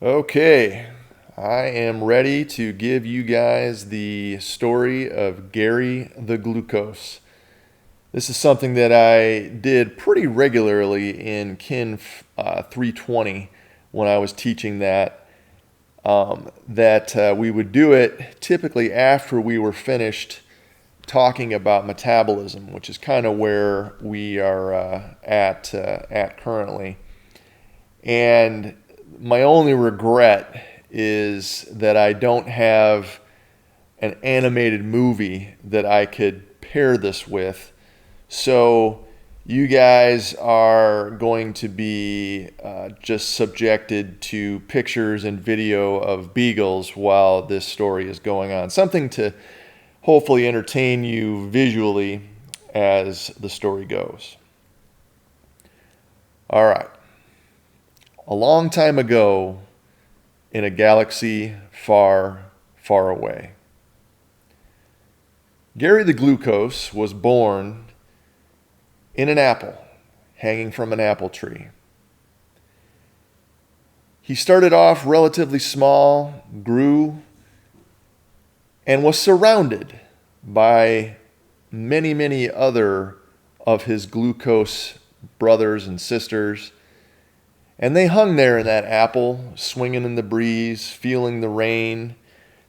Okay, I am ready to give you guys the story of Gary the Glucose. This is something that I did pretty regularly in Kin 320 when I was teaching that. We would do it typically after we were finished talking about metabolism, which is kind of where we are at currently. And my only regret is that I don't have an animated movie that I could pair this with. So you guys are going to be just subjected to pictures and video of beagles while this story is going on. Something to hopefully entertain you visually as the story goes. All right. A long time ago, in a galaxy far, far away, Gary the Glucose was born in an apple, hanging from an apple tree. He started off relatively small, grew, and was surrounded by many, many other of his glucose brothers and sisters. And they hung there in that apple, swinging in the breeze, feeling the rain,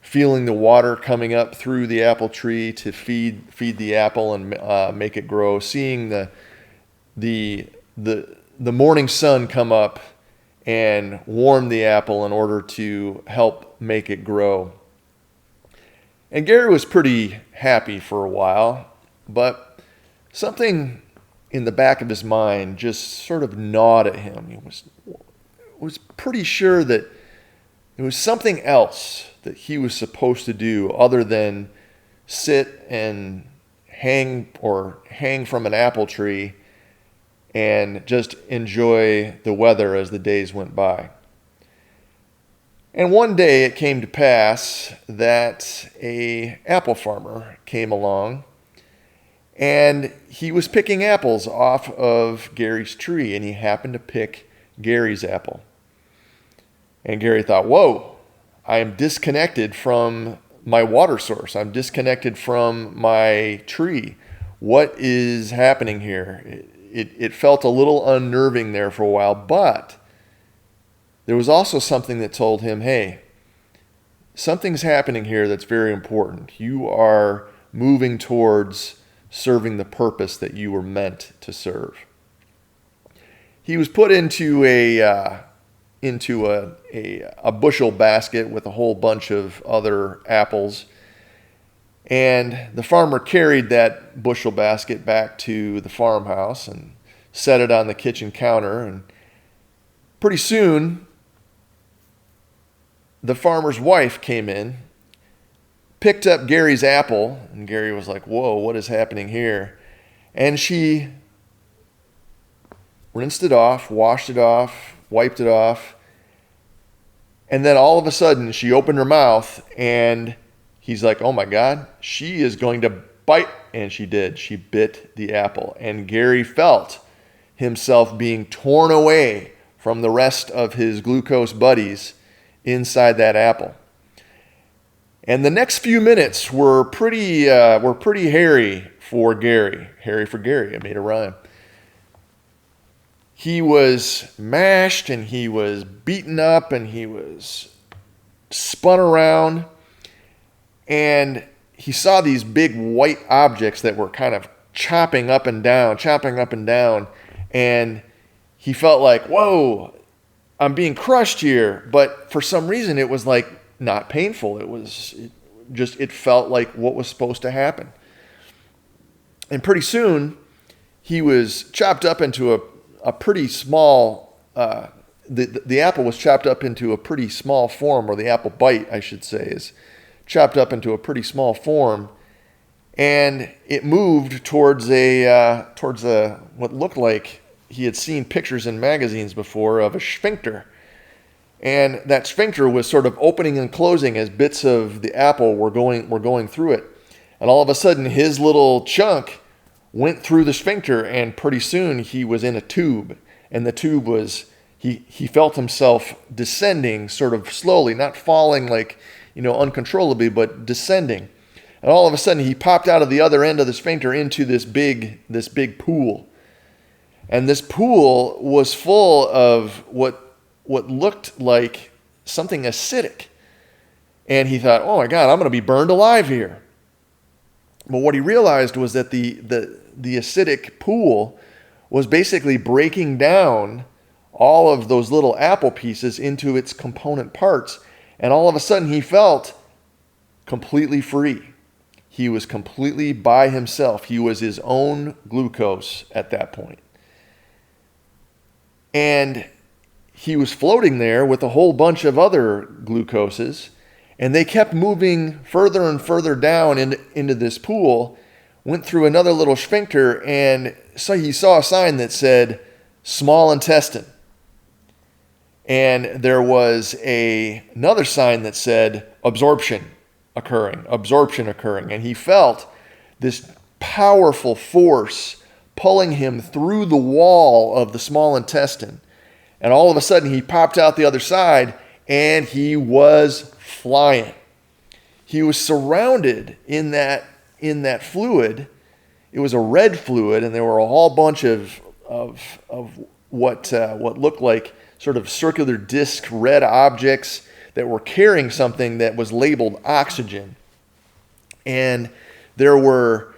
feeling the water coming up through the apple tree to feed the apple and make it grow, seeing the morning sun come up and warm the apple in order to help make it grow. And Gary was pretty happy for a while, but something in the back of his mind just sort of gnawed at him. He was pretty sure that there was something else that he was supposed to do other than sit and hang from an apple tree and just enjoy the weather as the days went by. And one day it came to pass that an apple farmer came along, and he was picking apples off of Gary's tree, and he happened to pick Gary's apple. And Gary thought, whoa, I am disconnected from my water source. I'm disconnected from my tree. What is happening here? It felt a little unnerving there for a while, but there was also something that told him, hey, something's happening here that's very important. You are moving towards serving the purpose that you were meant to serve. He was put into a bushel basket with a whole bunch of other apples, and the farmer carried that bushel basket back to the farmhouse and set it on the kitchen counter. And pretty soon, the farmer's wife came in, picked up Gary's apple, and Gary was like, whoa, what is happening here? And she rinsed it off, washed it off, wiped it off, and then all of a sudden she opened her mouth, and he's like, oh my God, she is going to bite. And she did. She bit the apple, and Gary felt himself being torn away from the rest of his glucose buddies inside that apple. And the next few minutes were pretty hairy for Gary. Hairy for Gary. I made a rhyme. He was mashed, and he was beaten up, and he was spun around. And he saw these big white objects that were kind of chopping up and down. And he felt like, whoa, I'm being crushed here. But for some reason, it was like not painful. It felt like what was supposed to happen. And pretty soon, he was chopped up into a pretty small, the apple was chopped up into a pretty small form, or the apple bite, I should say, is chopped up into a pretty small form. And it moved towards what looked like he had seen pictures in magazines before of a sphincter. And that sphincter was sort of opening and closing as bits of the apple were going through it. And all of a sudden, his little chunk went through the sphincter, and pretty soon he was in a tube. And the tube was he felt himself descending sort of slowly, not falling like, uncontrollably, but descending. And all of a sudden he popped out of the other end of the sphincter into this big pool. And this pool was full of what looked like something acidic. And he thought, oh my God, I'm going to be burned alive here. But what he realized was that the acidic pool was basically breaking down all of those little apple pieces into its component parts. And all of a sudden he felt completely free. He was completely by himself. He was his own glucose at that point. And he was floating there with a whole bunch of other glucoses, and they kept moving further and further down into this pool, went through another little sphincter, and so he saw a sign that said small intestine. And there was another sign that said absorption occurring. And he felt this powerful force pulling him through the wall of the small intestine. And all of a sudden he popped out the other side and he was flying. He was surrounded in that fluid. It was a red fluid, and there were a whole bunch of what looked like sort of circular disc red objects that were carrying something that was labeled oxygen. And there were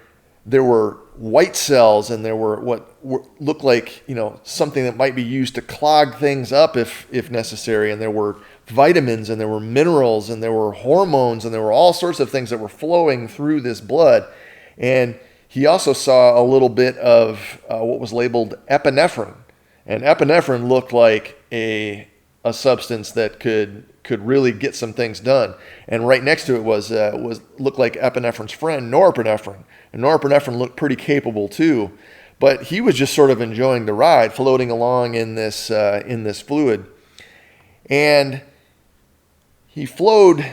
white cells, and there were what looked like, something that might be used to clog things up if necessary. And there were vitamins, and there were minerals, and there were hormones, and there were all sorts of things that were flowing through this blood. And he also saw a little bit of what was labeled epinephrine. And epinephrine looked like a substance that could really get some things done. And right next to it looked like epinephrine's friend, norepinephrine. And norepinephrine looked pretty capable too. But he was just sort of enjoying the ride, floating along in this fluid. And he flowed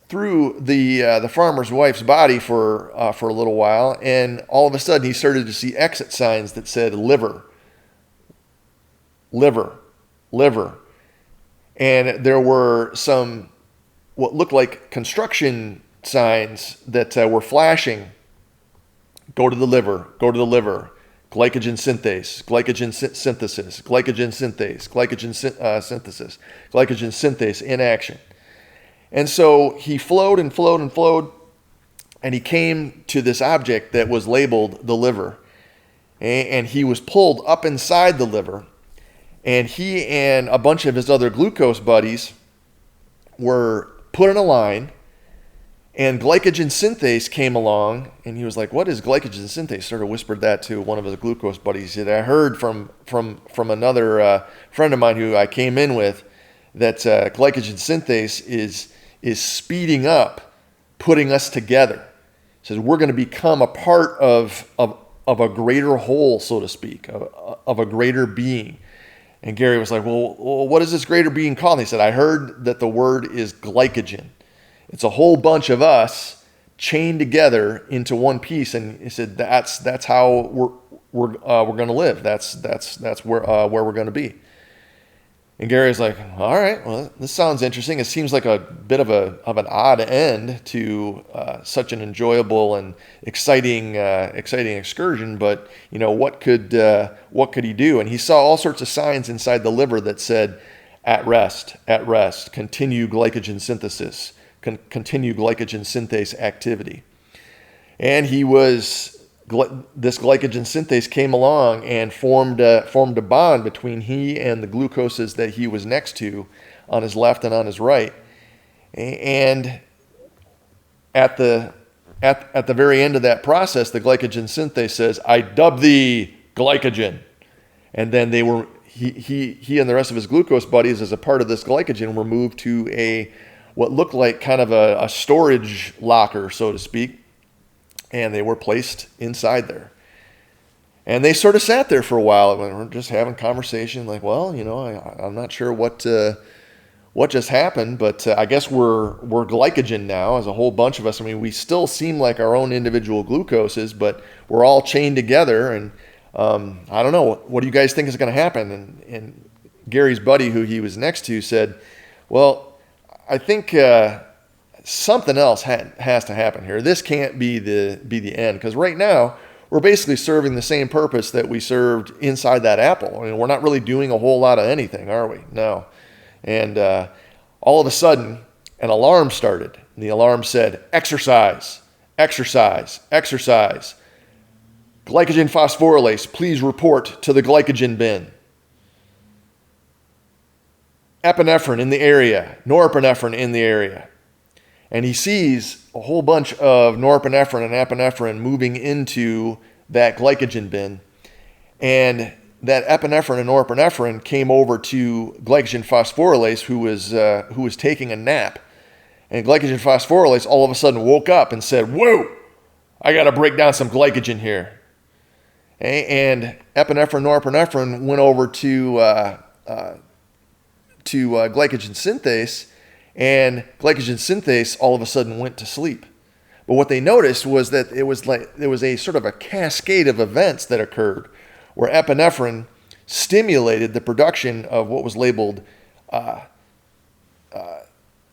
through the farmer's wife's body for a little while, and all of a sudden he started to see exit signs that said liver. And there were some what looked like construction signs that were flashing. Go to the liver. Glycogen synthase, synthesis, glycogen synthase in action. And so he flowed, and he came to this object that was labeled the liver. And he was pulled up inside the liver, and he and a bunch of his other glucose buddies were put in a line, and glycogen synthase came along, and he was like, what is glycogen synthase? Sort of whispered that to one of his glucose buddies. He said, I heard from another friend of mine who I came in with that glycogen synthase is speeding up, putting us together. He says, we're going to become a part of a greater whole, so to speak, of a greater being. And Gary was like, well, what is this greater being called? And he said, I heard that the word is glycogen. It's a whole bunch of us chained together into one piece. And he said, that's how we're going to live. That's where we're going to be. And Gary's like, all right, well, this sounds interesting. It seems like a bit of an odd end to such an enjoyable and exciting excursion. But what could he do? And he saw all sorts of signs inside the liver that said, at rest, continue glycogen synthesis, continue glycogen synthase activity. And this glycogen synthase came along and formed a bond between he and the glucoses that he was next to on his left and on his right. And at the very end of that process, the glycogen synthase says, I dub thee glycogen. And then he and the rest of his glucose buddies, as a part of this glycogen, were moved to what looked like kind of a storage locker, so to speak. And they were placed inside there. And they sort of sat there for a while. And we're just having conversation like, well, I'm not sure what just happened, but I guess we're glycogen now as a whole bunch of us. I mean, we still seem like our own individual glucoses, but we're all chained together. And I don't know. What do you guys think is going to happen? And Gary's buddy, who he was next to, said, well, I think something else has to happen here. This can't be the end, because right now we're basically serving the same purpose that we served inside that apple. I mean, we're not really doing a whole lot of anything, are we? No. And all of a sudden, an alarm started. And the alarm said, exercise, exercise, exercise. Glycogen phosphorylase, please report to the glycogen bin. Epinephrine in the area, norepinephrine in the area. And he sees a whole bunch of norepinephrine and epinephrine moving into that glycogen bin. And that epinephrine and norepinephrine came over to glycogen phosphorylase, who was taking a nap. And glycogen phosphorylase all of a sudden woke up and said, whoa, I got to break down some glycogen here. And epinephrine, norepinephrine went over to glycogen synthase, and glycogen synthase all of a sudden went to sleep. But what they noticed was that there was a sort of a cascade of events that occurred where epinephrine stimulated the production of what was labeled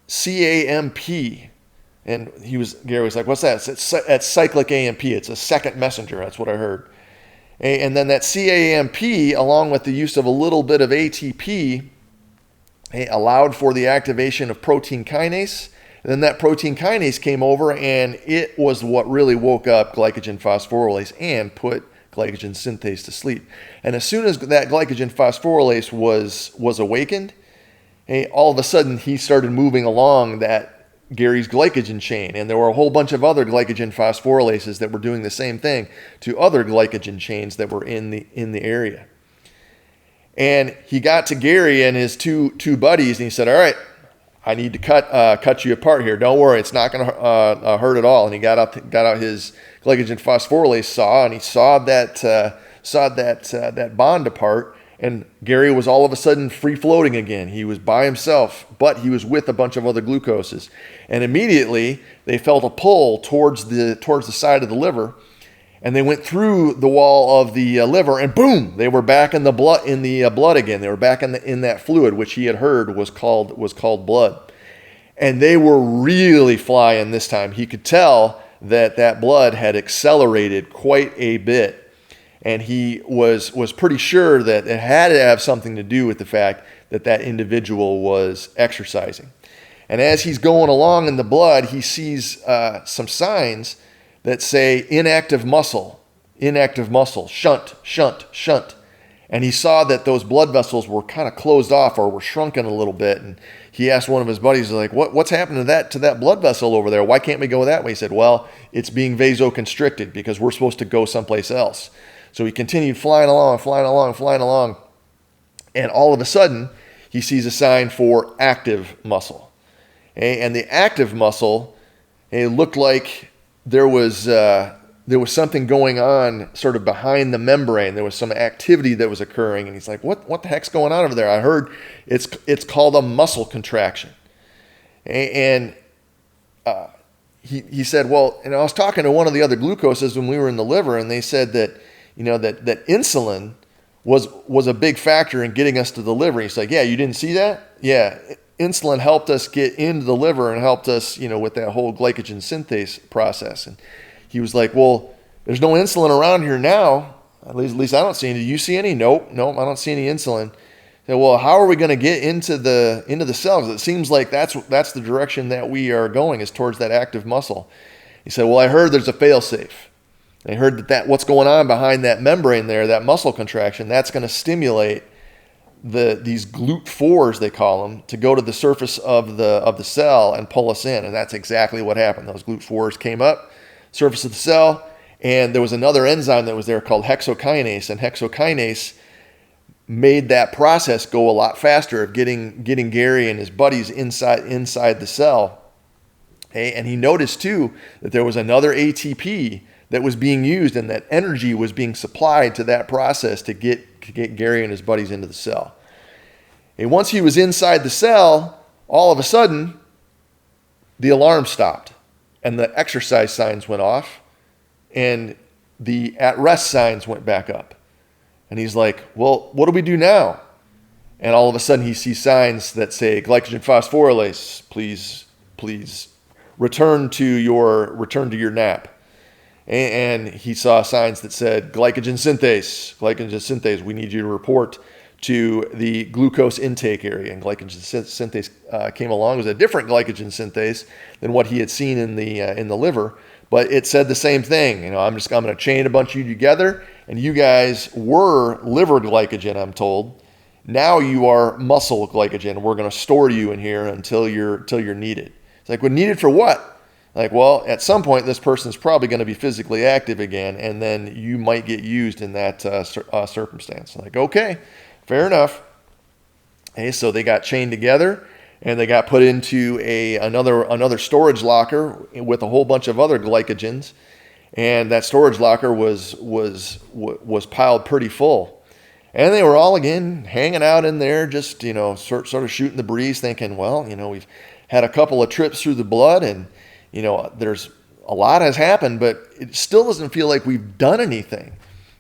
CAMP. And Gary was like, what's that? It's cyclic AMP. It's a second messenger. That's what I heard. And then that CAMP, along with the use of a little bit of ATP, allowed for the activation of protein kinase. And then that protein kinase came over, and it was what really woke up glycogen phosphorylase and put glycogen synthase to sleep. And as soon as that glycogen phosphorylase was awakened, all of a sudden he started moving along that Gary's glycogen chain, and there were a whole bunch of other glycogen phosphorylases that were doing the same thing to other glycogen chains that were in the area. And he got to Gary and his two buddies, and he said, all right, I need to cut you apart here. Don't worry, it's not going to hurt at all. And he got out his glycogen phosphorylase saw, and he sawed that bond apart. And Gary was all of a sudden free floating again. He was by himself, but he was with a bunch of other glucoses. And immediately they felt a pull towards the side of the liver, and they went through the wall of the liver, and boom, they were back in the blood again. They were back in that fluid, which he had heard was called blood. And they were really flying this time. He could tell that blood had accelerated quite a bit. And he was pretty sure that it had to have something to do with the fact that individual was exercising. And as he's going along in the blood, he sees some signs that say inactive muscle, shunt, shunt, shunt. And he saw that those blood vessels were kind of closed off or were shrunken a little bit. And he asked one of his buddies, like, what's happened to that blood vessel over there? Why can't we go that way? He said, well, it's being vasoconstricted because we're supposed to go someplace else. So he continued flying along. And all of a sudden, he sees a sign for active muscle. And the active muscle, it looked like there was something going on sort of behind the membrane. There was some activity that was occurring. And he's like, what the heck's going on over there? I heard it's called a muscle contraction. And he said, well, and I was talking to one of the other glucoses when we were in the liver, and they said that that insulin was a big factor in getting us to the liver. He's like, yeah, you didn't see that? Yeah, insulin helped us get into the liver and helped us, with that whole glycogen synthase process. And he was like, well, there's no insulin around here now. At least I don't see any. Do you see any? Nope, I don't see any insulin. I said, well, how are we going to get into the cells? It seems like that's the direction that we are going, is towards that active muscle. He said, well, I heard there's a failsafe. They heard that what's going on behind that membrane there, that muscle contraction, that's going to stimulate these GLUT4s, they call them, to go to the surface of the cell and pull us in. And that's exactly what happened. Those GLUT4s came up, surface of the cell, and there was another enzyme that was there called hexokinase, and hexokinase made that process go a lot faster of getting Gary and his buddies inside the cell. And he noticed too that there was another ATP that was being used, and that energy was being supplied to that process to get Gary and his buddies into the cell. And once he was inside the cell, all of a sudden, the alarm stopped, and the exercise signs went off, and the at-rest signs went back up. And he's like, well, what do we do now? And all of a sudden he sees signs that say, glycogen phosphorylase, please return to your nap. And he saw signs that said, glycogen synthase, we need you to report to the glucose intake area. And glycogen synthase came along. It was a different glycogen synthase than what he had seen in the liver, but it said the same thing. I'm going to chain a bunch of you together, and you guys were liver glycogen, I'm told. Now you are muscle glycogen. We're going to store you in here until you're needed. It's like, well, needed for what? Like, well, at some point, this person's probably going to be physically active again, and then you might get used in that circumstance. Like, okay, fair enough. Okay, so they got chained together, and they got put into another storage locker with a whole bunch of other glycogens, and that storage locker was piled pretty full. And they were all, again, hanging out in there, just, sort of shooting the breeze, thinking, well, we've had a couple of trips through the blood, and there's a lot has happened, but it still doesn't feel like we've done anything.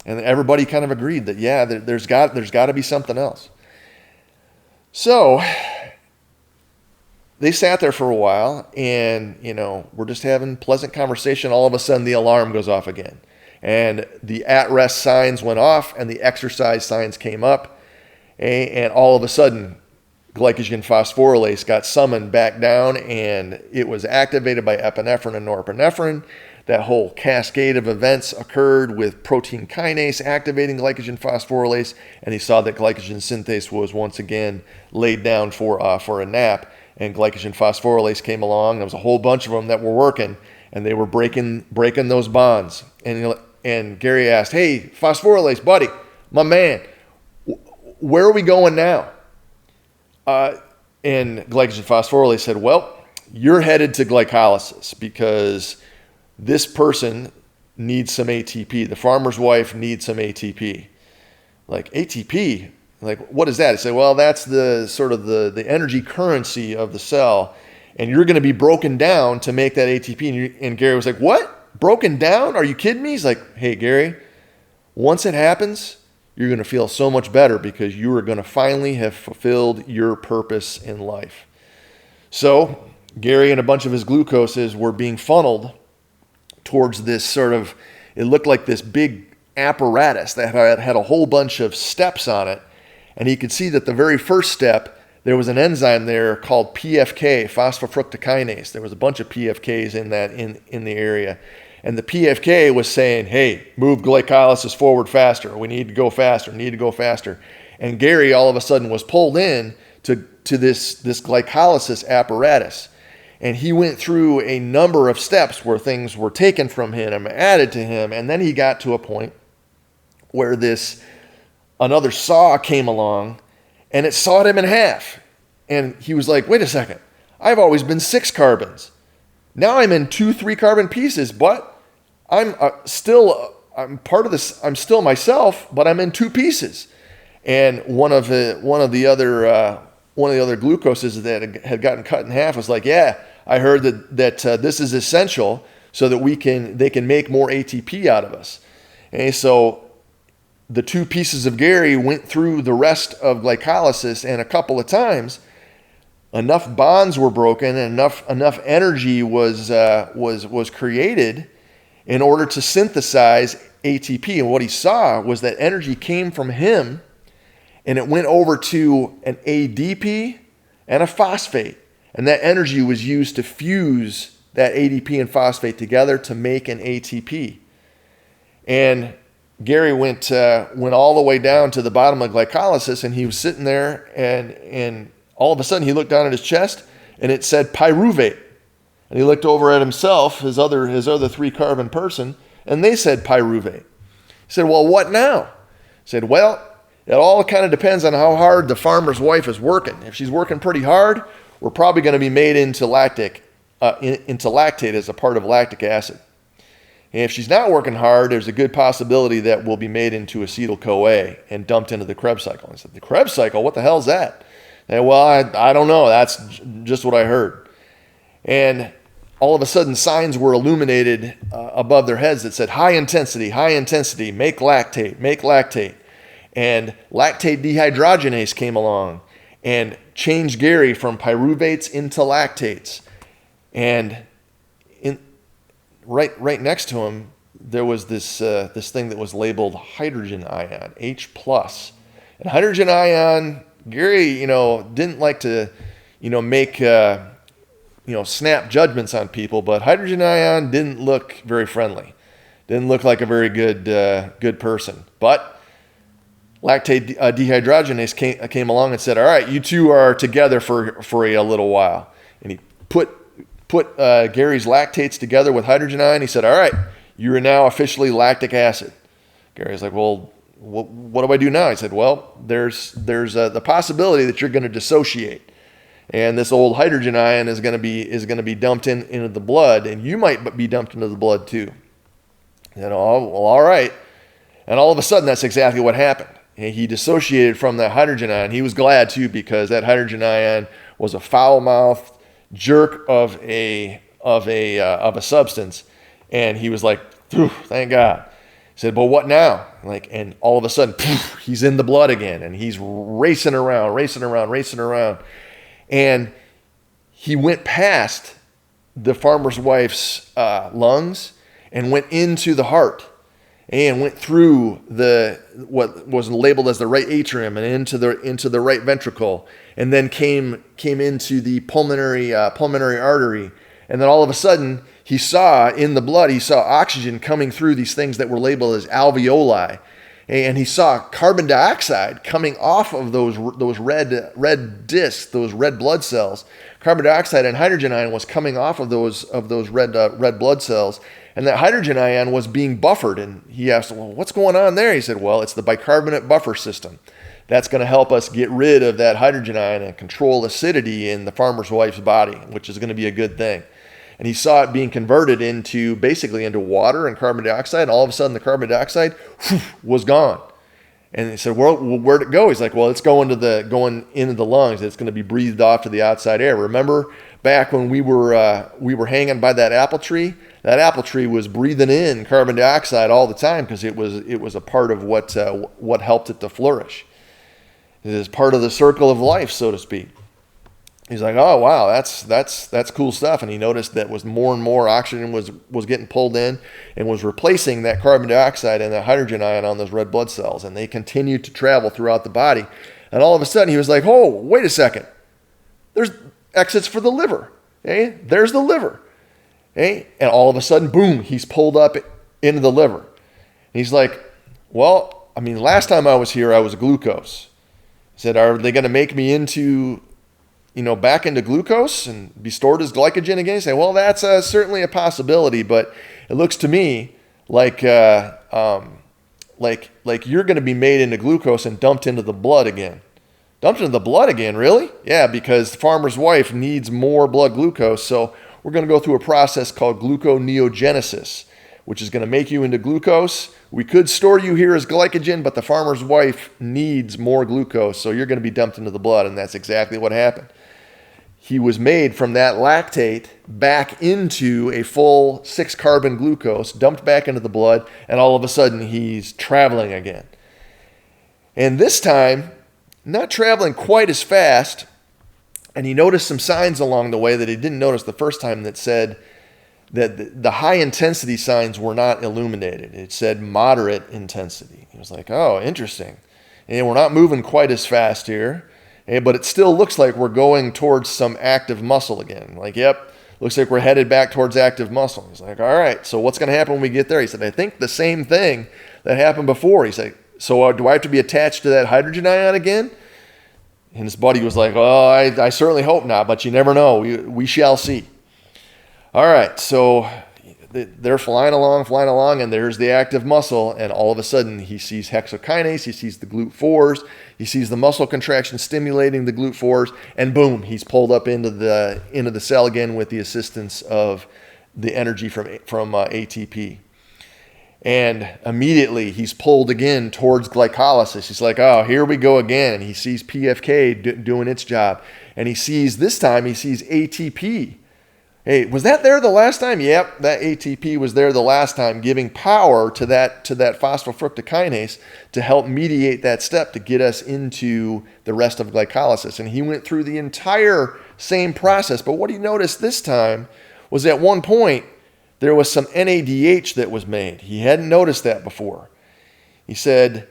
And everybody kind of agreed that, yeah, there's got to be something else. So they sat there for a while, and, we're just having pleasant conversation. All of a sudden, the alarm goes off again. And the at-rest signs went off, and the exercise signs came up. And all of a sudden, glycogen phosphorylase got summoned back down, and it was activated by epinephrine and norepinephrine. That whole cascade of events occurred with protein kinase activating glycogen phosphorylase, and he saw that glycogen synthase was once again laid down for a nap, and glycogen phosphorylase came along. There was a whole bunch of them that were working, and they were breaking those bonds. And Gary asked, "Hey, phosphorylase, buddy, my man, where are we going now?" And glycogen phosphorylase said, well, you're headed to glycolysis because this person needs some ATP. The farmer's wife needs some ATP. Like, ATP? Like, what is that? I say, well, that's the sort of the energy currency of the cell, and you're going to be broken down to make that ATP. And Gary was like, what? Broken down? Are you kidding me? He's like, hey, Gary, once it happens, you're going to feel so much better because you are going to finally have fulfilled your purpose in life. So Gary and a bunch of his glucoses were being funneled towards this sort of, it looked like this big apparatus that had a whole bunch of steps on it. And he could see that the very first step, there was an enzyme there called PFK, phosphofructokinase. There was a bunch of PFKs in the area. And the PFK was saying, hey, move glycolysis forward faster. We need to go faster, And Gary all of a sudden was pulled in to this glycolysis apparatus. And he went through a number of steps where things were taken from him, added to him. And then he got to a point where another saw came along and it sawed him in half. And he was like, wait a second, I've always been 6 carbons. Now I'm in 2 3-carbon pieces, but I'm part of this. I'm still myself, but I'm in 2 pieces. And one of the other glucoses that had gotten cut in half was like, yeah, I heard that this is essential so that they can make more ATP out of us. And so the 2 pieces of Gary went through the rest of glycolysis, and a couple of times enough bonds were broken and enough energy was created in order to synthesize ATP. And what he saw was that energy came from him, and it went over to an ADP and a phosphate. And that energy was used to fuse that ADP and phosphate together to make an ATP. And Gary went all the way down to the bottom of glycolysis, and he was sitting there, and all of a sudden he looked down at his chest, and it said pyruvate. And he looked over at himself, his other 3-carbon person, and they said pyruvate. He said, well, what now? He said, well, it all kind of depends on how hard the farmer's wife is working. If she's working pretty hard, we're probably going to be made into lactate as a part of lactic acid. And if she's not working hard, there's a good possibility that we'll be made into acetyl-CoA and dumped into the Krebs cycle. I said, the Krebs cycle? What the hell is that? And, well, I don't know. That's just what I heard. And all of a sudden, signs were illuminated above their heads that said, high intensity, make lactate. And lactate dehydrogenase came along and changed Gary from pyruvates into lactates. And right next to him, there was this thing that was labeled hydrogen ion, H+. And hydrogen ion, Gary, didn't like to, make, snap judgments on people, but hydrogen ion didn't look very friendly. Didn't look like a very good person. But lactate dehydrogenase came along and said, all right, you two are together for a little while. And he put Gary's lactates together with hydrogen ion. He said, all right, you are now officially lactic acid. Gary's like, well, what do I do now? He said, well, there's the possibility that you're going to dissociate. And this old hydrogen ion is going to be dumped into the blood, and you might be dumped into the blood too. Oh, well, all right. And all of a sudden, that's exactly what happened. And he dissociated from that hydrogen ion. He was glad too, because that hydrogen ion was a foul-mouthed jerk of a substance, and he was like, thank God. He said, but what now? And all of a sudden, he's in the blood again, and he's racing around. And he went past the farmer's wife's lungs and went into the heart and went through what was labeled as the right atrium and into the right ventricle, and then came into the pulmonary artery. And then all of a sudden, he saw in the blood, he saw oxygen coming through these things that were labeled as alveoli. And he saw carbon dioxide coming off of those red discs, those red blood cells. Carbon dioxide and hydrogen ion was coming off of those red blood cells. And that hydrogen ion was being buffered. And he asked, well, what's going on there? He said, well, it's the bicarbonate buffer system. That's going to help us get rid of that hydrogen ion and control acidity in the farmer's wife's body, which is going to be a good thing. And he saw it being converted into water and carbon dioxide. And all of a sudden, the carbon dioxide was gone. And he said, well, where'd it go? He's like, well, it's going into the lungs. It's going to be breathed off to the outside air. Remember back when we were hanging by that apple tree? That apple tree was breathing in carbon dioxide all the time because it was a part of what helped it to flourish. It is part of the circle of life, so to speak. He's like, oh wow, that's cool stuff. And he noticed that was more and more oxygen was getting pulled in and was replacing that carbon dioxide and that hydrogen ion on those red blood cells. And they continued to travel throughout the body. And all of a sudden he was like, oh, wait a second. There's exits for the liver. Okay? There's the liver. Okay? And all of a sudden, boom, he's pulled up into the liver. And he's like, well, last time I was here, I was glucose. He said, are they going to make me into back into glucose and be stored as glycogen again? You say, well, that's certainly a possibility, but it looks to me like you're going to be made into glucose and dumped into the blood again. Dumped into the blood again, really? Yeah, because the farmer's wife needs more blood glucose, so we're going to go through a process called gluconeogenesis, which is going to make you into glucose. We could store you here as glycogen, but the farmer's wife needs more glucose, so you're going to be dumped into the blood, and that's exactly what happened. He was made from that lactate back into a full 6-carbon glucose, dumped back into the blood, and all of a sudden he's traveling again. And this time, not traveling quite as fast, and he noticed some signs along the way that he didn't notice the first time that said that the high intensity signs were not illuminated. It said moderate intensity. He was like, oh, interesting. And we're not moving quite as fast here. But it still looks like we're going towards some active muscle again. Like, yep, looks like we're headed back towards active muscle. He's like, all right, so what's going to happen when we get there? He said, I think the same thing that happened before. He's like, so do I have to be attached to that hydrogen ion again? And his buddy was like, oh, I certainly hope not, but you never know. We shall see. All right, so they're flying along, and there's the active muscle, and all of a sudden he sees hexokinase, he sees the GLUT4s, he sees the muscle contraction stimulating the GLUT4s, and boom, he's pulled up into the cell again with the assistance of the energy from ATP. And immediately he's pulled again towards glycolysis. He's like, oh, here we go again. And he sees PFK doing its job. And this time he sees ATP Hey, was that there the last time? Yep, that ATP was there the last time, giving power to that phosphofructokinase to help mediate that step to get us into the rest of glycolysis. And he went through the entire same process. But what he noticed this time was at one point there was some NADH that was made. He hadn't noticed that before. He said,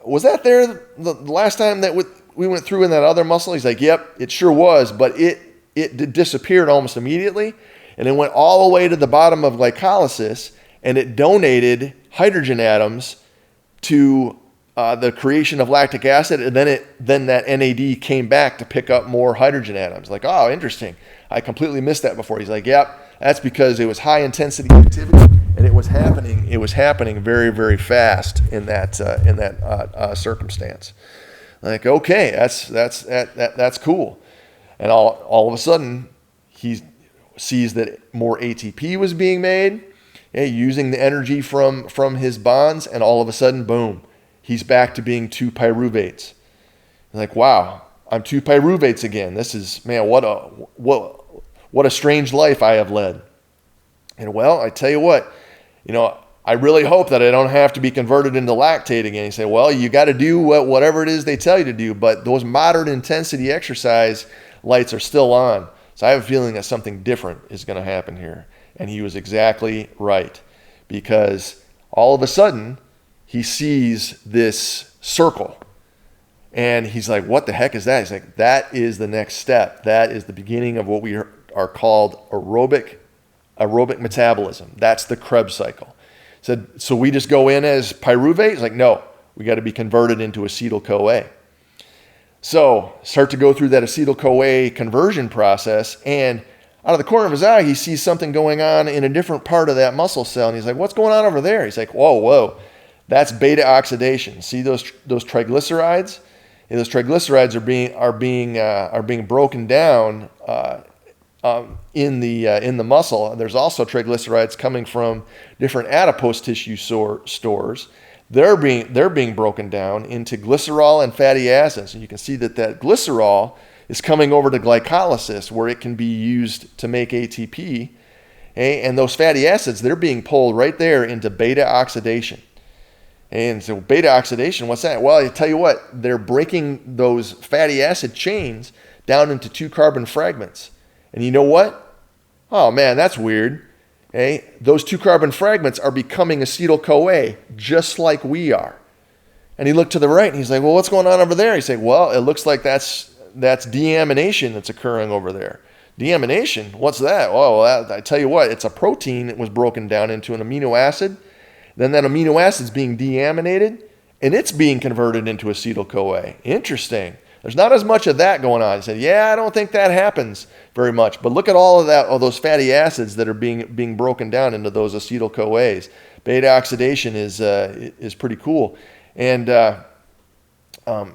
was that there the last time that we went through in that other muscle? He's like, yep, it sure was, but it disappeared almost immediately, and it went all the way to the bottom of glycolysis, and it donated hydrogen atoms to the creation of lactic acid, and then that NAD came back to pick up more hydrogen atoms. Like, oh, interesting. I completely missed that before. He's like, yep, that's because it was high intensity activity, and it was happening very, very fast in that circumstance. Like, okay, that's cool. And all of a sudden, he sees that more ATP was being made, using the energy from his bonds, and all of a sudden, boom, he's back to being 2-pyruvates. Like, wow, I'm 2-pyruvates again. This is, man, what a strange life I have led. And well, I tell you what, I really hope that I don't have to be converted into lactate again. You say, well, you got to do whatever it is they tell you to do, but those moderate intensity exercise lights are still on. So I have a feeling that something different is going to happen here. And he was exactly right, because all of a sudden he sees this circle and he's like, what the heck is that? He's like, that is the next step. That is the beginning of what we are called aerobic metabolism. That's the Krebs cycle. So we just go in as pyruvate? He's like, no, we got to be converted into acetyl-CoA. So start to go through that acetyl-CoA conversion process, and out of the corner of his eye, he sees something going on in a different part of that muscle cell, and he's like, what's going on over there? He's like, whoa, that's beta oxidation. See those triglycerides? And those triglycerides are being broken down in the muscle. There's also triglycerides coming from different adipose tissue stores. They're being broken down into glycerol and fatty acids. And you can see that glycerol is coming over to glycolysis, where it can be used to make ATP. And those fatty acids, they're being pulled right there into beta oxidation. And so beta oxidation, what's that? Well, I tell you what, they're breaking those fatty acid chains down into 2 carbon fragments. And you know what? Oh man, that's weird. Those 2 carbon fragments are becoming acetyl-CoA, just like we are. And he looked to the right and he's like, well, what's going on over there? He's like, well, it looks like that's deamination that's occurring over there. Deamination? What's that? Well, I tell you what, it's a protein that was broken down into an amino acid. Then that amino acid is being deaminated, and it's being converted into acetyl-CoA. Interesting. There's not as much of that going on. He said, yeah, I don't think that happens very much. But look at all those fatty acids that are being broken down into those acetyl-CoAs. Beta oxidation is pretty cool. And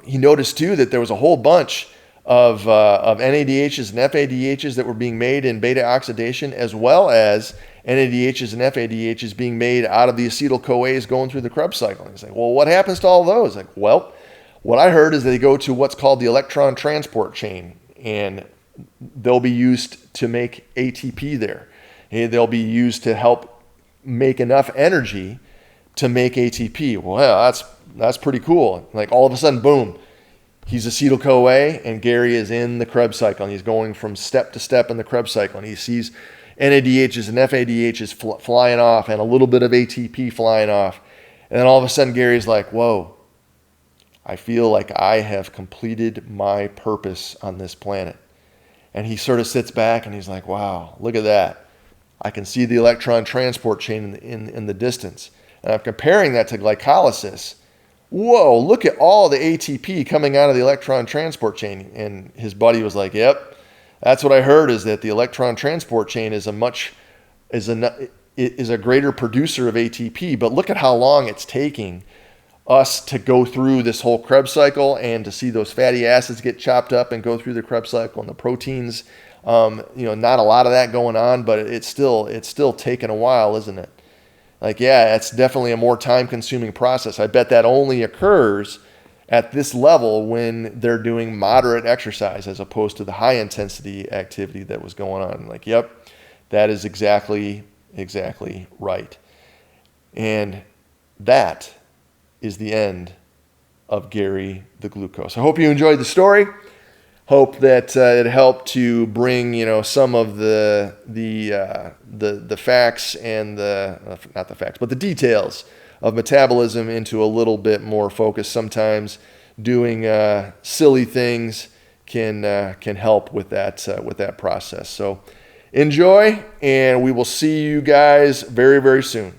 he noticed too that there was a whole bunch of NADHs and FADHs that were being made in beta oxidation, as well as NADHs and FADHs being made out of the acetyl-CoAs going through the Krebs cycle. And he's like, well, what happens to all those? Like, well, what I heard is they go to what's called the electron transport chain, and they'll be used to make ATP there. And they'll be used to help make enough energy to make ATP. Well, that's pretty cool. Like all of a sudden, boom, he's acetyl-CoA, and Gary is in the Krebs cycle, and he's going from step to step in the Krebs cycle, and he sees NADHs and FADHs flying off and a little bit of ATP flying off. And then all of a sudden, Gary's like, whoa, I feel like I have completed my purpose on this planet. And he sort of sits back and he's like, wow, look at that. I can see the electron transport chain in the distance. And I'm comparing that to glycolysis. Whoa, look at all the ATP coming out of the electron transport chain. And his buddy was like, yep, that's what I heard, is that the electron transport chain is a greater producer of ATP. But look at how long it's taking us to go through this whole Krebs cycle, and to see those fatty acids get chopped up and go through the Krebs cycle, and the proteins, not a lot of that going on, but it's still taking a while, isn't it? Like, yeah, it's definitely a more time-consuming process. I bet that only occurs at this level when they're doing moderate exercise, as opposed to the high-intensity activity that was going on. Like, yep, That is exactly right. And that is the end of Gary the Glucose. I hope you enjoyed the story. Hope that it helped to bring some of the facts and not the facts, but the details of metabolism into a little bit more focus. Sometimes doing silly things can help with that process. So enjoy, and we will see you guys very, very soon.